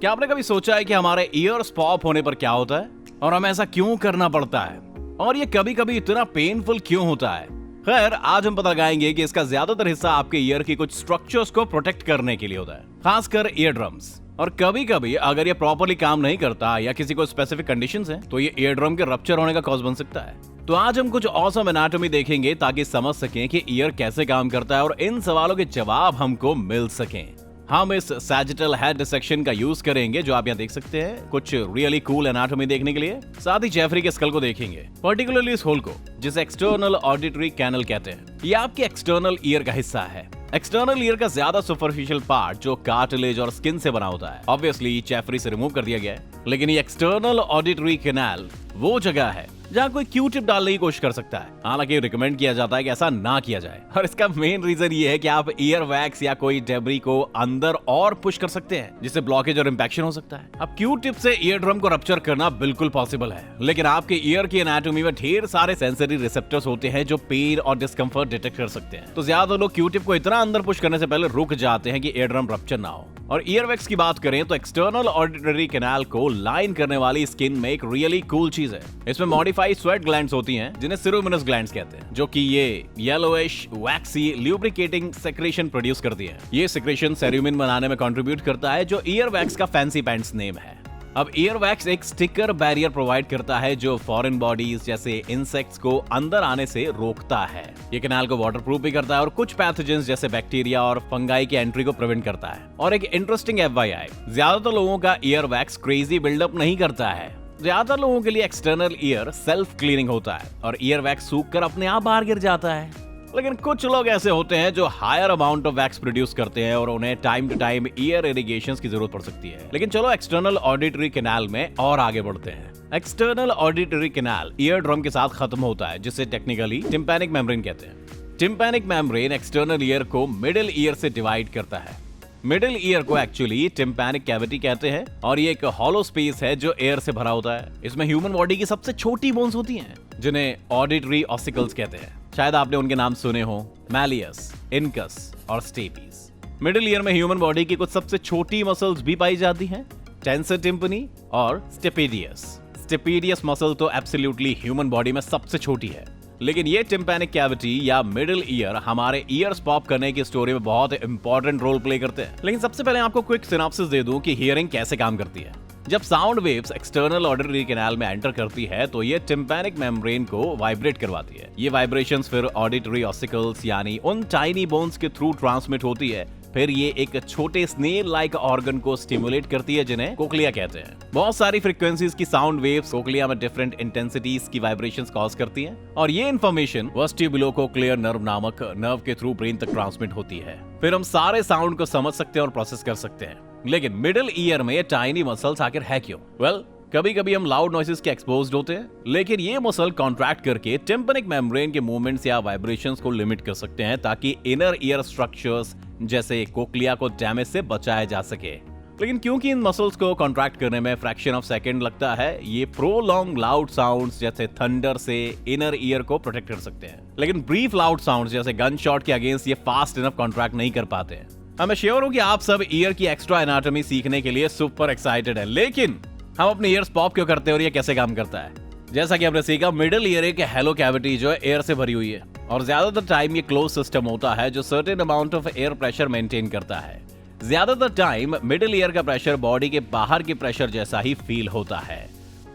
क्या आपने कभी सोचा है कि हमारे ईयर्स पॉप होने पर क्या होता है और हमें ऐसा क्यों करना पड़ता है और ये कभी कभी इतना पेनफुल क्यों होता है? खैर, आज हम पता लगाएंगे कि इसका ज्यादातर हिस्सा आपके ईयर की कुछ स्ट्रक्चर्स को प्रोटेक्ट करने के लिए होता है, खासकर ईयर ड्रम्स। और कभी कभी अगर ये प्रॉपरली काम नहीं करता या किसी को स्पेसिफिक कंडीशंस है तो ये ईयर ड्रम के रप्चर होने का कॉज बन सकता है। तो आज हम कुछ ऑसम एनाटॉमी देखेंगे ताकि समझ सकें कि ईयर कैसे काम करता है और इन सवालों के जवाब हमको मिल सकें। हम इस सैजिटल हेड डिसेक्शन का यूज करेंगे जो आप यहाँ देख सकते हैं, कुछ रियली कूल एनाटॉमी देखने के लिए। साथ ही जेफरी के स्कल को देखेंगे, पर्टिकुलरली इस होल को जिसे एक्सटर्नल ऑडिटरी कैनल कहते हैं। ये आपके एक्सटर्नल ईयर का हिस्सा है। एक्सटर्नल ईयर का ज्यादा सुपरफिशियल पार्ट जो कार्टिलेज और स्किन से बना होता है, ऑब्वियसली जेफरी से रिमूव कर दिया गया है। लेकिन ये एक्सटर्नल ऑडिटरी कैनल वो जगह है जहाँ कोई क्यू टिप डालने की कोशिश कर सकता है। हालांकि रिकमेंड किया जाता है कि ऐसा ना किया जाए, और इसका मेन रीजन ये है कि आप ईयर वैक्स या कोई डेब्री को अंदर और पुश कर सकते हैं जिससे ब्लॉकेज और इंफेक्शन हो सकता है। अब क्यू टिप से ईयर ड्रम को रप्चर करना बिल्कुल पॉसिबल है, लेकिन आपके ईयर की एनाटॉमी में ढेर सारे सेंसरी रिसेप्टर्स होते हैं जो पेन और डिस्कम्फर्ट डिटेक्ट कर सकते हैं। तो ज्यादा लोग क्यू टिप को इतना अंदर पुश करने से पहले रुक जाते हैं कि ईयर ड्रम रप्चर ना हो। और ईयर वैक्स की बात करें तो एक्सटर्नल ऑडिटरी कैनाल को लाइन करने वाली स्किन में एक रियली कूल चीज है। इसमें मॉडिफाइड स्वेट ग्लैंड्स होती हैं जिन्हें सिरोमिनस ग्लैंड्स कहते हैं, जो कि ये येलोइश वैक्सी ल्यूब्रिकेटिंग सेक्रेशन प्रोड्यूस करती है। ये सेक्रेशन सेरुमिन बनाने में कंट्रीब्यूट करता है जो ईयर वैक्स का फैंसी पैंट्स नेम है। अब ईयर वैक्स एक स्टिकर बैरियर प्रोवाइड करता है जो फॉरेन बॉडीज जैसे इंसेक्ट्स को अंदर आने से रोकता है। ये कैनाल को वाटरप्रूफ भी करता है और कुछ पैथोजेंस जैसे बैक्टीरिया और फंगाई की एंट्री को प्रिवेंट करता है। और एक इंटरेस्टिंग FYI, ज्यादातर लोगों का ईयर वैक्स क्रेजी बिल्डअप नहीं करता है। ज्यादातर लोगों के लिए एक्सटर्नल ईयर सेल्फ क्लीनिंग होता है और ईयर वैक्स सूख कर अपने आप बाहर गिर जाता है। लेकिन कुछ लोग ऐसे होते हैं जो higher amount of wax produce करते हैं और उन्हें time to time ear irrigation की जरूरत पड़ सकती है। लेकिन चलो एक्सटर्नल ऑडिटरी कैनाल में और आगे बढ़ते हैं। External auditory canal ear drum के साथ खत्म होता है जिसे टेक्निकली टिम्पैनिक मेम्ब्रेन कहते हैं। टिम्पैनिक मेम्ब्रेन एक्सटर्नल ईयर को मिडिल ईयर से डिवाइड करता है। मिडिल ईयर को एक्चुअली टिम्पैनिक कैविटी कहते हैं और ये एक हॉलो स्पेस है जो एयर से भरा होता है। इसमें ह्यूमन बॉडी की सबसे छोटी बोन्स होती हैं जिन्हें ऑडिटरी ऑसिकल्स कहते हैं। शायद आपने उनके नाम सुने हो, मैलियस, इनकस और स्टेपीज। मिडिल ईयर में ह्यूमन बॉडी की कुछ सबसे छोटी मसल्स भी पाई जाती हैं, टेंसर टिम्पनी और स्टेपेडियस। स्टेपेडियस मसल तो एब्सोल्युटली ह्यूमन बॉडी में सबसे छोटी है। लेकिन ये टिम्पैनिक कैविटी या मिडिल ईयर हमारे ईयर्स पॉप करने की स्टोरी में बहुत इंपॉर्टेंट रोल प्ले करते हैं। लेकिन सबसे पहले आपको क्विक सिनॉप्सिस दे दूं कि हियरिंग कैसे काम करती है। जब sound waves external auditory canal में एंटर करती है तो ये टिम्पैनिक मेम्ब्रेन को वाइब्रेट करवाती है। ये वाइब्रेशंस फिर ऑडिटरी ऑसिकल्स यानी उन टाइनी बोन्स के थ्रू ट्रांसमिट होती है। फिर ये एक छोटे स्नेल लाइक ऑर्गन को स्टिमुलेट करती है जिन्हें कोक्लिया कहते हैं। बहुत सारी फ्रीक्वेंसीज की साउंड वेव्स कोक्लिया में डिफरेंट इंटेंसिटीज की वाइब्रेशंस कॉज करती हैं और ये इन्फॉर्मेशन वेस्टिबुलोकोक्लियर नर्व नामक नर्व के थ्रू ब्रेन तक ट्रांसमिट होती है। फिर हम सारे साउंड को समझ सकते हैं और प्रोसेस कर सकते हैं। लेकिन मिडिल ईयर में ये टाइनी मसल्स आखिर है क्यों? वेल, कभी कभी हम लाउड नॉइसेस के एक्सपोज्ड होते हैं, लेकिन ये मसल कॉन्ट्रैक्ट करके टिम्पैनिक मेम्ब्रेन के मूवमेंट्स या वाइब्रेशंस को लिमिट कर सकते हैं ताकि इनर ईयर स्ट्रक्चर्स जैसे कोक्लिया को डैमेज से बचाया जा सके। लेकिन क्योंकि इन मसल्स को कॉन्ट्रैक्ट करने में फ्रैक्शन ऑफ सेकंड लगता है, ये प्रोलॉन्ग लाउड साउंड्स जैसे थंडर से इनर ईयर को प्रोटेक्ट कर सकते हैं। लेकिन ब्रीफ लाउड साउंड्स जैसे गन शॉट के अगेंस्ट ये फास्ट इनफ कॉन्ट्रैक्ट नहीं कर पाते हैं। मैं श्योर हूं कि आप सब ईयर की एक्स्ट्रा एनाटॉमी सीखने के लिए सुपर एक्साइटेड हैं, लेकिन हम अपने ईयर्स पॉप क्यों करते हैं और ये कैसे काम करता है? जैसा कि हमने सीखा, मिडिल ईयर एक हेलो कैविटी जो है एयर से भरी हुई है और ज्यादातर टाइम ये क्लोज सिस्टम होता है जो certain amount of air pressure maintain करता है। ज्यादातर टाइम मिडिल ईयर का प्रेशर बॉडी के बाहर के प्रेशर जैसा ही फील होता है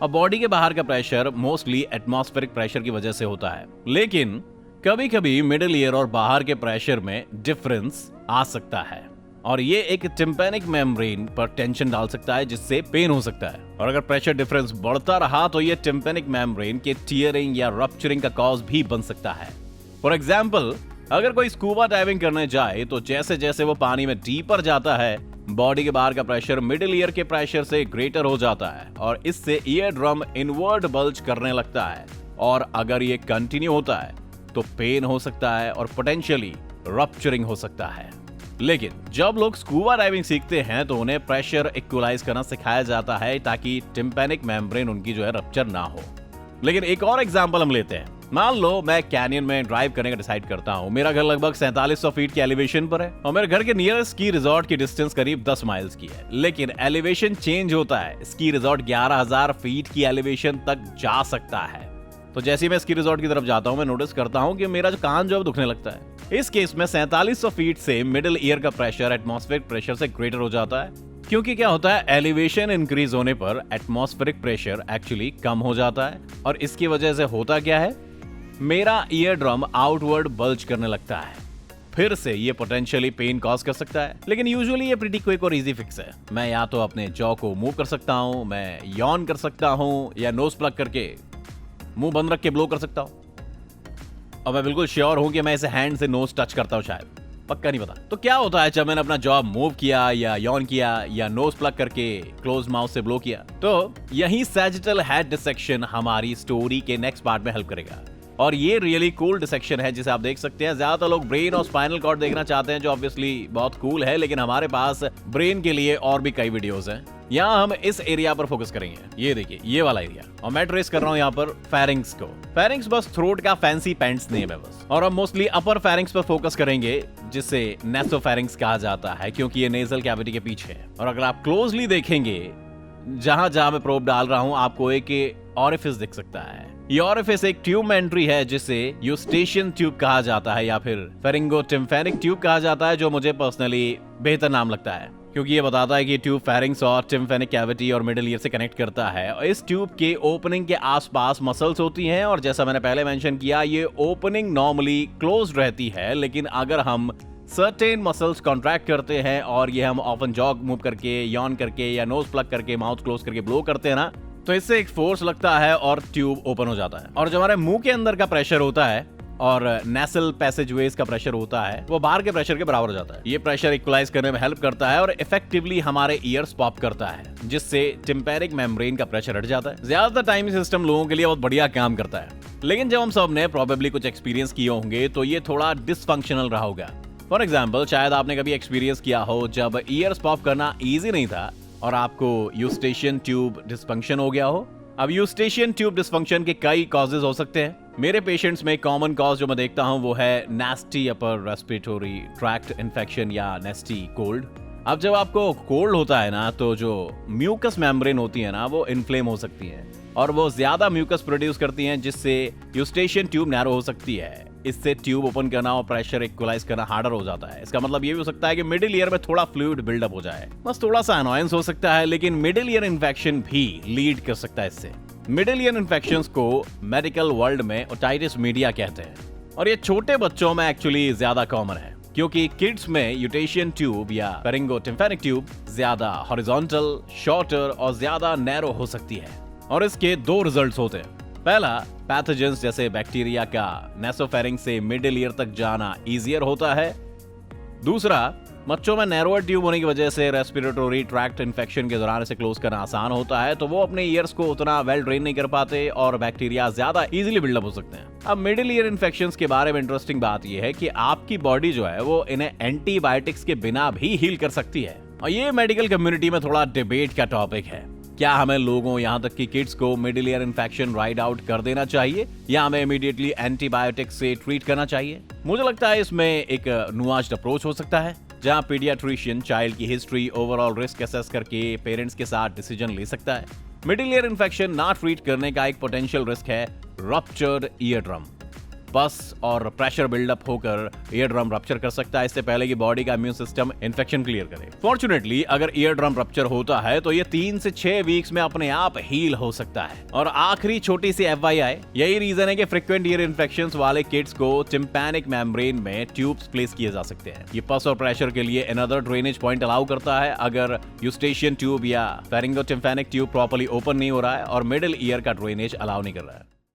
और बॉडी के बाहर का प्रेशर मोस्टली एटमॉस्फेरिक प्रेशर की वजह से होता है। लेकिन कभी कभी मिडिल ईयर और बाहर के प्रेशर में डिफरेंस आ सकता है और ये एक टिम्पैनिक मेम्ब्रेन पर टेंशन डाल सकता है जिससे पेन हो सकता है। और अगर प्रेशर डिफरेंस बढ़ता रहा तो ये टिम्पैनिक मेम्ब्रेन के टीयरिंग या रप्चरिंग का कॉज भी बन सकता है। फॉर एग्जाम्पल, अगर कोई स्कूबा डाइविंग करने जाए तो जैसे जैसे वो पानी में डीपर जाता है, बॉडी के बाहर का प्रेशर मिडिल ईयर के प्रेशर से ग्रेटर हो जाता है और इससे ईयर ड्रम इनवर्ड बल्ज करने लगता है। और अगर ये कंटिन्यू होता है तो पेन हो सकता है और पोटेंशियली रप्चरिंग हो सकता है। लेकिन जब लोग स्कूबा डाइविंग सीखते हैं तो उन्हें प्रेशर इक्वलाइज करना सिखाया जाता है ताकि टिम्पैनिक मेम्ब्रेन उनकी जो है रप्चर ना हो। लेकिन एक और एग्जांपल हम लेते हैं। मान लो मैं कैनियन में ड्राइव करने का डिसाइड करता हूँ। मेरा घर लगभग 4700 फीट की एलिवेशन पर है और मेरे घर के नियरेस्ट स्की रिजॉर्ट की डिस्टेंस करीब 10 माइल्स की है। लेकिन एलिवेशन चेंज होता है। स्की रिजॉर्ट 11,000 फीट की एलिवेशन तक जा सकता है। तो जैसे ही मैं स्की रिजॉर्ट की तरफ जाता हूँ, मैं नोटिस करता हूँ कि मेरा जो कान जो है दुखने लगता है। इस केस में 4700 फीट से मिडिल ईयर का प्रेशर एटमॉस्फेरिक प्रेशर से ग्रेटर हो जाता है, क्योंकि क्या होता है, एलिवेशन इंक्रीज होने पर एटमॉस्फेरिक प्रेशर एक्चुअली कम हो जाता है और इसकी वजह से होता क्या है, मेरा ईयर ड्रम आउटवर्ड बल्ज करने लगता है। फिर से ये पोटेंशियली पेन कॉज कर सकता है, लेकिन यूजुअली ये प्रीटी क्विक और इजी फिक्स है। मैं या तो अपने जॉ को मूव कर सकता हूँ, मैं यॉन कर सकता हूँ, या नोज प्लग करके मुंह बंद रख के ब्लो कर सकता हूँ। और मैं बिल्कुल श्योर हूं कि मैं इसे हैंड से नोज टच करता हूं, शायद, पक्का नहीं पता। तो क्या होता है जब मैंने अपना जॉ मूव किया या यॉन किया या नोज प्लग करके क्लोज माउथ से ब्लो किया, तो यही सैजिटल हेड डिसेक्शन हमारी स्टोरी के नेक्स्ट पार्ट में हेल्प करेगा। और ये रियली कूल डिसेक्शन है जिसे आप देख सकते हैं। ज्यादातर लोग ब्रेन और स्पाइनल कॉर्ड देखना चाहते हैं, जो ऑब्वियसली बहुत कूल है, लेकिन हमारे पास ब्रेन के लिए और भी कई वीडियोस हैं। यहाँ हम इस एरिया पर फोकस करेंगे। ये देखिए, ये वाला एरिया, और मैं ट्रेस कर रहा हूँ यहाँ पर फेरिंग्स को। फेरिंग्स बस थ्रोट का फैंसी पेंट्स नेम है बस। और हम मोस्टली अपर फेरिंग्स पर फोकस करेंगे, जिसे नेसोफेरिंग्स कहा जाता है, क्योंकि ये नेजल कैविटी के पीछे है। और अगर आप क्लोजली देखेंगे, जहां जहां मैं प्रोब डाल रहा हूं, आपको एक ऑरिफिस दिख सकता है। ये ऑरिफिस एक ट्यूब में एंट्री है, जिसे यूस्टेशियन ट्यूब कहा जाता है या फिर फेरिंगोटिम्फेनिक ट्यूब कहा जाता है, जो मुझे पर्सनली बेहतर नाम लगता है, क्योंकि ये बताता है कि ट्यूब फेरिंग्स और टिम्फेनिक कैविटी और मिडिल ईयर से कनेक्ट करता है। और इस ट्यूब के ओपनिंग के आसपास मसल्स होती हैं, और जैसा मैंने पहले मेंशन किया, ये ओपनिंग नॉर्मली क्लोज रहती है, लेकिन अगर हम सर्टेन मसल्स कॉन्ट्रैक्ट करते हैं और ये हम ऑफन जॉ मूव करके, यॉन करके या नोज प्लग करके, माउथ क्लोज करके ब्लो करते हैं ना, तो इससे एक फोर्स लगता है और ट्यूब ओपन हो जाता है। और जो हमारे मुंह के अंदर का प्रेशर होता है और नेसल पैसेजवेज का प्रेशर होता है, वो बाहर के प्रेशर के बराबर हो जाता है। ये प्रेशर इक्वलाइज करने में हेल्प करता है और इफेक्टिवली हमारे ईयर्स पॉप करता है, जिससे टिम्पैनिक मेम्ब्रेन का प्रेशर हट जाता है। ज्यादातर टाइम ये सिस्टम लोगों के लिए बहुत बढ़िया काम करता है, लेकिन जब हम सब ने प्रोबेबली कुछ एक्सपीरियंस किए होंगे, तो ये थोड़ा डिसफंक्शनल रहा होगा। फॉर एग्जाम्पल, शायद आपने कभी एक्सपीरियंस किया हो जब ईयर्स पॉप करना ईजी नहीं था और आपको यूस्टेशियन ट्यूब डिस्फंक्शन हो गया हो। अब यूस्टेशियन ट्यूब डिस्फंक्शन के कई कॉजेज हो सकते हैं। मेरे पेशेंट्स में कॉमन कॉज जो मैं देखता हूं, वो है नेस्टी अपर रेस्पिरेटरी ट्रैक्ट इन्फेक्शन या नेस्टी कोल्ड। अब जब आपको कोल्ड होता है ना, तो जो म्यूकस मेम्ब्रेन होती है ना, वो इन्फ्लेम हो सकती है और वो ज्यादा म्यूकस प्रोड्यूस करती हैं, जिससे यूस्टेशियन ट्यूब नैरो हो सकती है। इससे ट्यूब ओपन करना और प्रेशर इक्वलाइज करना हार्डर हो जाता है। इसका मतलब ये भी हो सकता है कि मिडिल ईयर में थोड़ा फ्लूइड बिल्डअप हो जाए। बस थोड़ा सा अनॉयंस हो सकता है, लेकिन मिडिल ईयर इन्फेक्शन भी लीड कर सकता है इससे। मिडिल ईयर इन्फेक्शंस को मेडिकल वर्ल्ड में ओटाइटिस मीडिया कहते हैं, और ये छोटे बच्चों में एक्चुअली ज्यादा कॉमन है, क्योंकि किड्स में यूटेशियन ट्यूब या फेरिंगोटिम्फेनिक ट्यूब ज्यादा हॉरिजॉन्टल, शॉर्टर और ज्यादा नैरो हो सकती है। और इसके दो रिजल्ट्स होते हैं। पहला, पैथोजेंस जैसे बैक्टीरिया का नेसोफेरिंग्स से मिडिल ईयर तक जाना इजियर होता है। दूसरा, बच्चों में नैरोअर ट्यूब होने की वजह से रेस्पिरेटरी ट्रैक्ट इन्फेक्शन के दौरान इसे क्लोज करना आसान होता है, तो वो अपने ईयर्स को उतना वेल ड्रेन नहीं कर पाते और बैक्टीरिया ज्यादा इजीली बिल्डअप हो सकते हैं। अब मिडिल ईयर इन्फेक्शंस के बारे में इंटरेस्टिंग बात यह है कि आपकी बॉडी जो है, वो इन्हें एंटीबायोटिक्स के बिना भी हील कर सकती है, और ये मेडिकल कम्युनिटी में थोड़ा डिबेट का टॉपिक है। क्या हमें लोगों, यहाँ तक कि किड्स को middle ear infection ride out कर देना चाहिए, या हमें इमीडिएटली एंटीबायोटिक्स से ट्रीट करना चाहिए? मुझे लगता है इसमें एक नुआंस्ड अप्रोच हो सकता है, जहां पीडियाट्रिशियन चाइल्ड की हिस्ट्री, ओवरऑल रिस्क असेस करके पेरेंट्स के साथ डिसीजन ले सकता है। मिडिल ईयर इन्फेक्शन ना ट्रीट करने का एक पोटेंशियल रिस्क है रप्चर्ड ईयर ड्रम। पस और प्रेशर बिल्डअप होकर ईयर ड्रम रप्चर कर सकता है, इससे पहले कि बॉडी का इम्यून सिस्टम इन्फेक्शन क्लियर करे। फॉर्चुनेटली अगर ईयर ड्रम रप्चर होता है, तो ये 3 से 6 वीक्स में अपने आप हील हो सकता है। और आखिरी छोटी सी FYI, यही रीजन है कि फ्रीक्वेंट ईयर इन्फेक्शंस वाले किड्स को टिम्पैनिक मेम्ब्रेन में ट्यूब्स प्लेस किए जा सकते हैं। ये पस और प्रेशर के लिए अनदर ड्रेनेज पॉइंट अलाउ करता है, अगर यूस्टेशियन ट्यूब या फेरिंगोटिम्फेनिक ट्यूब प्रॉपर्ली ओपन नहीं हो रहा है और मिडिल ईयर का ड्रेनेज अलाउ नहीं कर रहा है।